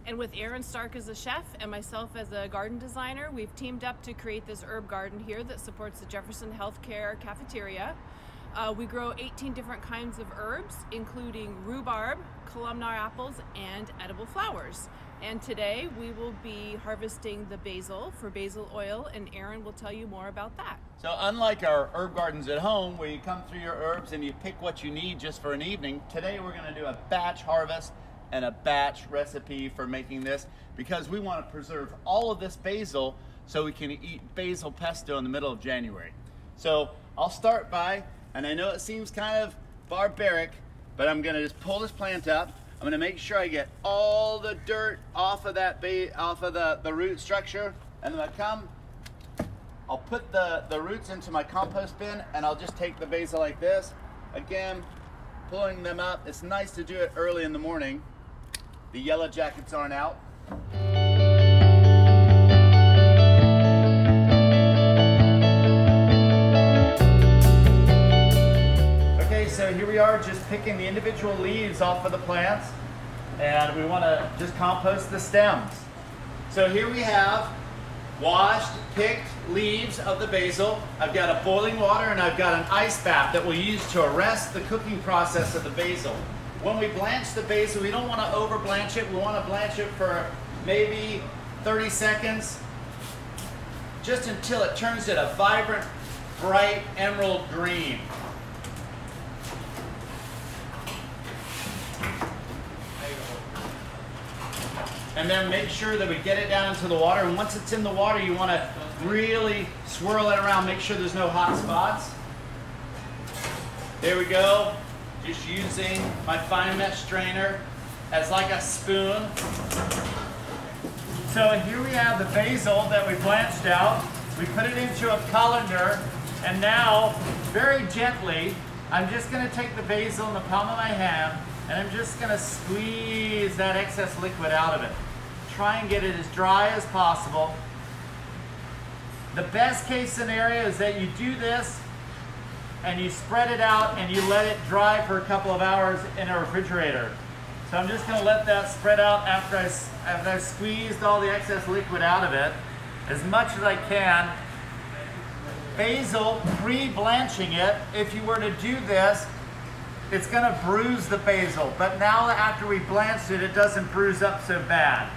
And with Arran Stark as a chef and myself as a garden designer, we've teamed up to create this herb garden here that supports the Jefferson Healthcare Cafeteria. We grow 18 different kinds of herbs, including rhubarb, columnar apples, and edible flowers. And today we will be harvesting the basil for basil oil, and Arran will tell you more about that. So unlike our herb gardens at home where you come through your herbs and you pick what you need just for an evening, today we're going to do a batch harvest and a batch recipe for making this, because we want to preserve all of this basil so we can eat basil pesto in the middle of January. So I'll start by, and I know it seems kind of barbaric, but I'm going to just pull this plant up. I'm going to make sure I get all the dirt off of that the root structure, and then I'll put the roots into my compost bin, and I'll just take the basil like this. Again, pulling them up. It's nice to do it early in the morning. The yellow jackets aren't out. Okay, so here we are just picking the individual leaves off of the plants, and we want to just compost the stems. So here we have washed, picked leaves of the basil. I've got a boiling water and I've got an ice bath that we'll use to arrest the cooking process of the basil. When we blanch the basil, we don't want to over blanch it. We want to blanch it for maybe 30 seconds, just until it turns it a vibrant, bright emerald green. And then make sure that we get it down into the water. And once it's in the water, you want to really swirl it around. Make sure there's no hot spots. There we go. Just using my fine mesh strainer as like a spoon. So here we have the basil that we blanched out. We put it into a colander, and now, very gently, I'm just going to take the basil in the palm of my hand, and I'm just going to squeeze that excess liquid out of it. Try and get it as dry as possible. The best case scenario is that you do this and you spread it out and you let it dry for a couple of hours in a refrigerator. So I'm just going to let that spread out after I've squeezed all the excess liquid out of it as much as I can. Basil, pre-blanching it, if you were to do this, it's going to bruise the basil. But now after we blanched it, it doesn't bruise up so bad.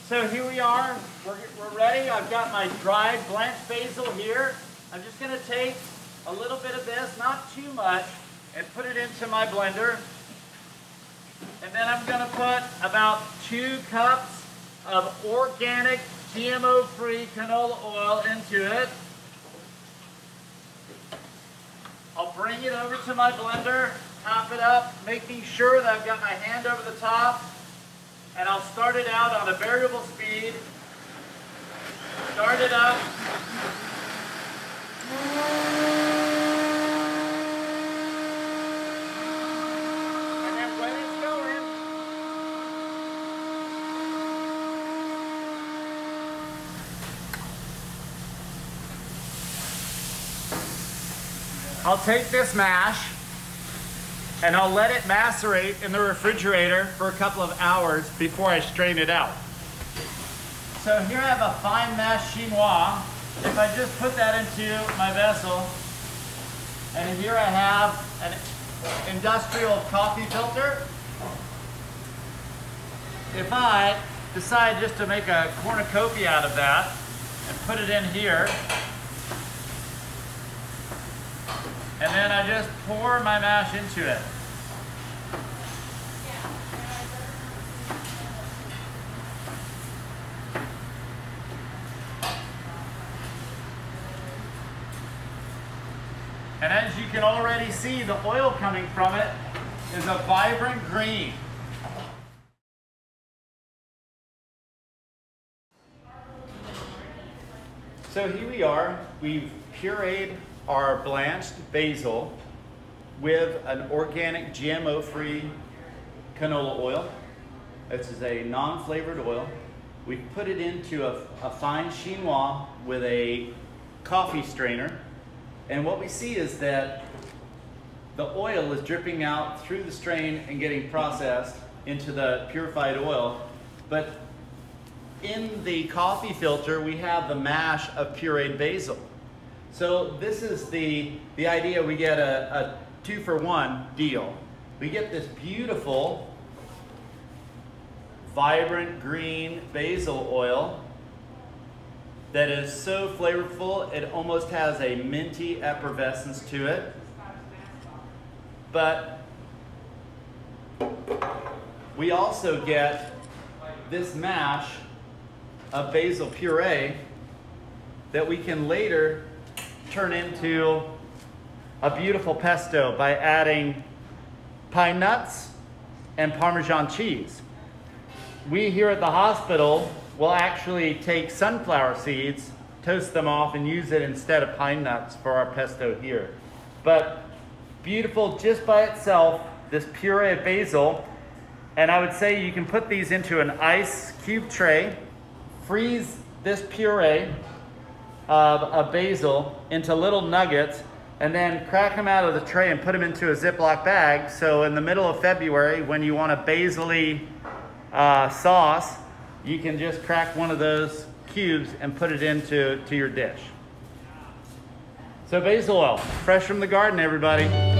So here we are, we're ready. I've got my dried blanched basil here. I'm just going to take a little bit of this, not too much, and put it into my blender. And then I'm going to put about 2 cups of organic, GMO-free canola oil into it. I'll bring it over to my blender, top it up, making sure that I've got my hand over the top. And I'll start it out on a variable speed. Start it up. And then when it's going, I'll take this mash and I'll let it macerate in the refrigerator for a couple of hours before I strain it out. So here I have a fine mash chinois. If I just put that into my vessel, and here I have an industrial coffee filter. If I decide just to make a cornucopia out of that and put it in here, and then I just pour my mash into it. And as you can already see, the oil coming from it is a vibrant green. So here we are. We've pureed our blanched basil with an organic GMO-free canola oil. This is a non-flavored oil. We've put it into a fine chinois with a coffee strainer. And what we see is that the oil is dripping out through the strain and getting processed into the purified oil. But in the coffee filter, we have the mash of pureed basil. So this is the idea. We get a 2-for-1 deal. We get this beautiful, vibrant green basil oil that is so flavorful, it almost has a minty effervescence to it. But we also get this mash of basil puree that we can later turn into a beautiful pesto by adding pine nuts and Parmesan cheese. We here at the hospital will actually take sunflower seeds, toast them off, and use it instead of pine nuts for our pesto here. But beautiful just by itself, this puree of basil. And I would say you can put these into an ice cube tray, freeze this puree of basil into little nuggets, and then crack them out of the tray and put them into a Ziploc bag. So in the middle of February, when you want a basil-y sauce, you can just crack one of those cubes and put it into your dish. So basil oil, fresh from the garden, everybody.